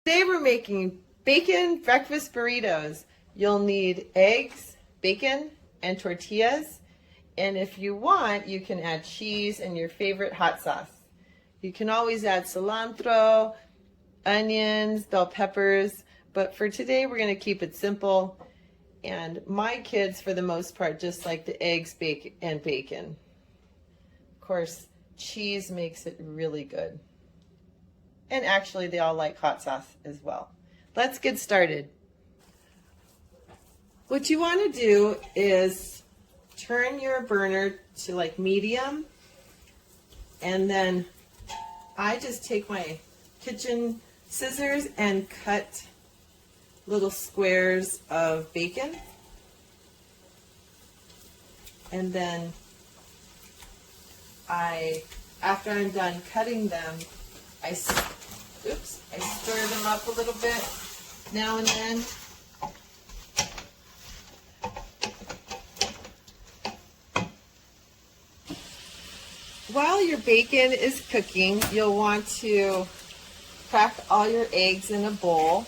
Today we're making bacon breakfast burritos. You'll need eggs, bacon, and tortillas. And if you want, you can add cheese and your favorite hot sauce. You can always add cilantro, onions, bell peppers, but for today we're going to keep it simple. And my kids, for the most part, just like the eggs, bacon, and bacon. Of course, cheese makes it really good. And actually, they all like hot sauce as well. Let's get started. What you want to do is turn your burner to like medium, and then I just take my kitchen scissors and cut little squares of bacon. And then after I'm done cutting them, I stir them up a little bit now and then. While your bacon is cooking, you'll want to crack all your eggs in a bowl.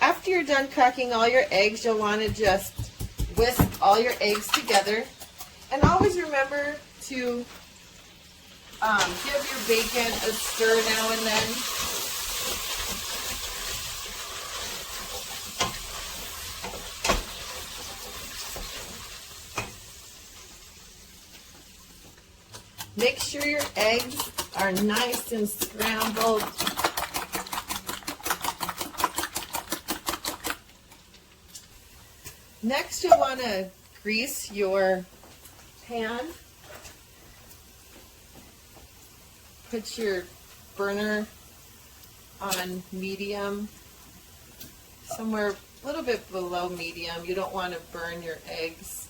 After you're done cracking all your eggs, you'll want to just whisk all your eggs together. And always remember to give your bacon a stir now and then. Make sure your eggs are nice and scrambled. Next, you'll want to grease your pan. Put your burner on medium, somewhere a little bit below medium. You don't want to burn your eggs.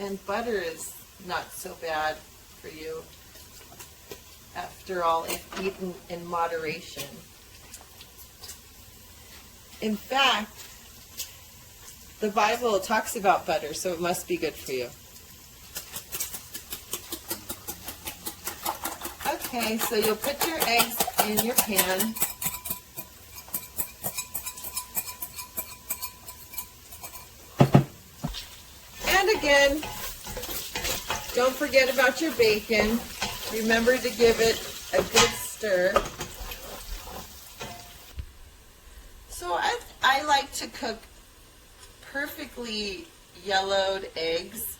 And butter is not so bad for you. After all, if eaten in moderation. In fact, the Bible talks about butter, so it must be good for you. Okay, so you'll put your eggs in your pan. And again, don't forget about your bacon. Remember to give it a good stir. So I like to cook perfectly yellowed eggs,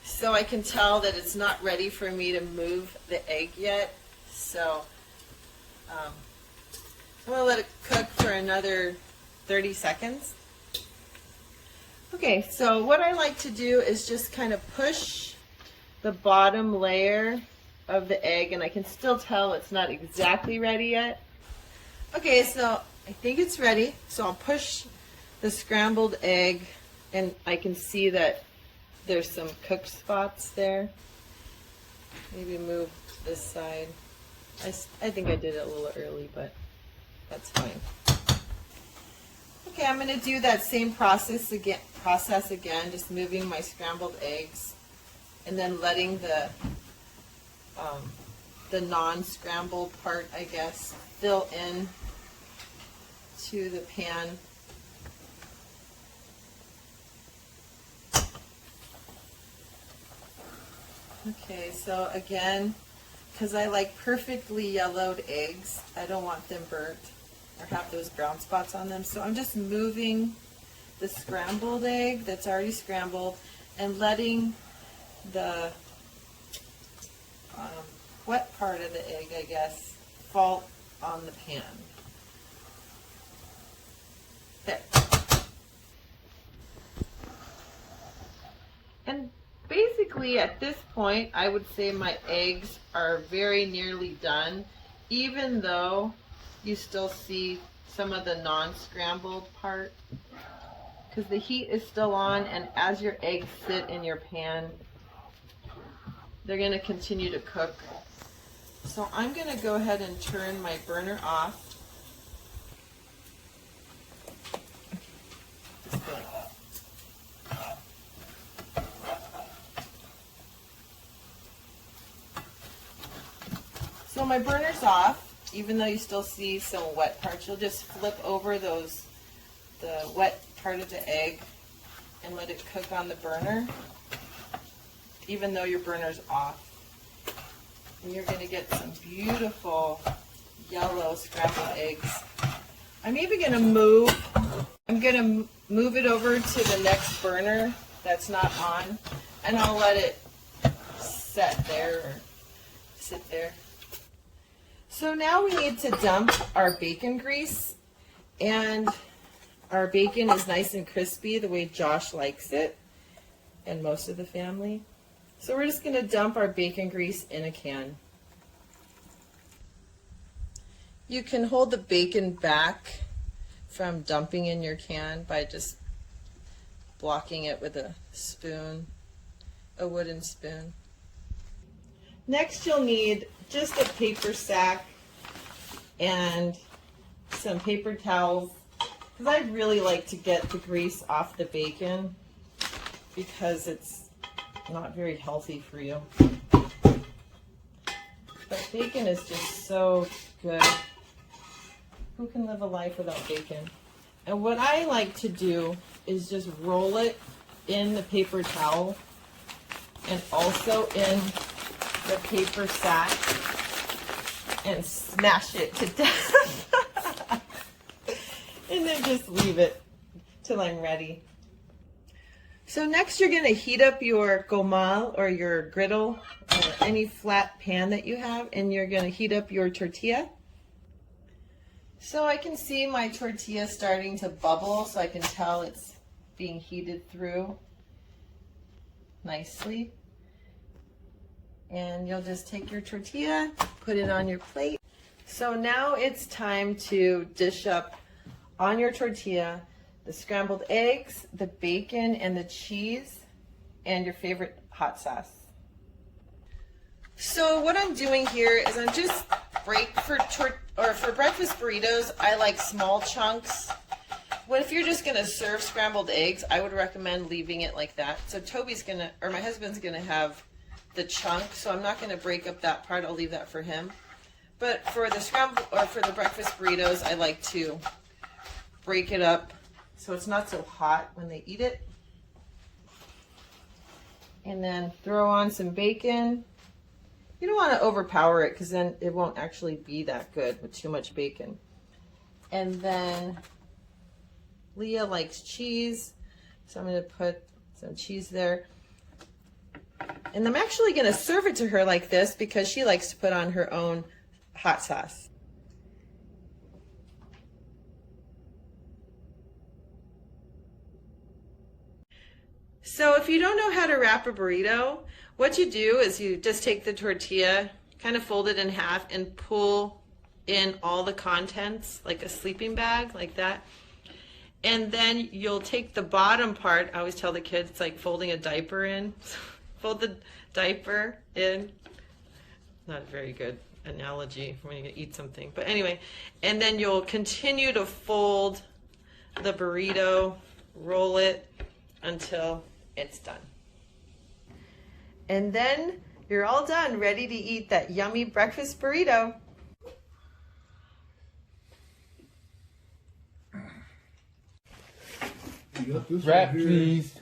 so I can tell that it's not ready for me to move the egg yet. So I'm going to let it cook for another 30 seconds. Okay, so what I like to do is just kind of push the bottom layer of the egg, and I can still tell it's not exactly ready yet. Okay, so I think it's ready. So I'll push the scrambled egg, and I can see that there's some cooked spots there. Maybe move this side. I think I did it a little early, but that's fine. Okay, I'm going to do that same process again, just moving my scrambled eggs and then letting the non-scrambled part, I guess, fill in to the pan. Okay, so again, because I like perfectly yellowed eggs, I don't want them burnt or have those brown spots on them, so I'm just moving the scrambled egg that's already scrambled and letting the wet part of the egg, I guess, fall on the pan. There. And basically at this point, I would say my eggs are very nearly done, even though you still see some of the non-scrambled part, because the heat is still on, and as your eggs sit in your pan, they're going to continue to cook. So I'm going to go ahead and turn my burner off. So my burner's off, even though you still see some wet parts. You'll just flip over the wet part of the egg and let it cook on the burner, even though your burner's off. And you're going to get some beautiful yellow scrambled eggs. I'm even going to move it over to the next burner that's not on, and I'll let it set there or sit there. So now we need to dump our bacon grease, and our bacon is nice and crispy the way Josh likes it and most of the family. So we're just going to dump our bacon grease in a can. You can hold the bacon back from dumping in your can by just blocking it with a spoon, a wooden spoon. Next you'll need just a paper sack and some paper towels, because I really like to get the grease off the bacon because it's not very healthy for you. But bacon is just so good. Who can live a life without bacon? And what I like to do is just roll it in the paper towel and also in the paper sack and smash it to death. And then just leave it till I'm ready. So next you're going to heat up your comal or your griddle or any flat pan that you have, and you're going to heat up your tortilla. So I can see my tortilla starting to bubble, so I can tell it's being heated through nicely. And you'll just take your tortilla, put it on your plate. So now it's time to dish up on your tortilla the scrambled eggs, the bacon, and the cheese, and your favorite hot sauce. So what I'm doing here is I'm just for breakfast burritos, I like small chunks. If you're just gonna serve scrambled eggs, I would recommend leaving it like that. So my husband's gonna have the chunk, so I'm not gonna break up that part. I'll leave that for him. But for the breakfast burritos, I like to break it up so it's not so hot when they eat it. And then throw on some bacon. You don't want to overpower it because then it won't actually be that good with too much bacon. And then Leah likes cheese, so I'm going to put some cheese there. And I'm actually going to serve it to her like this because she likes to put on her own hot sauce. So if you don't know how to wrap a burrito, what you do is you just take the tortilla, kind of fold it in half, and pull in all the contents like a sleeping bag, like that. And then you'll take the bottom part. I always tell the kids it's like folding a diaper in. Fold the diaper in. Not a very good analogy when you eat something. But anyway, and then you'll continue to fold the burrito, roll it until it's done. And then you're all done, ready to eat that yummy breakfast burrito. Wrap, please.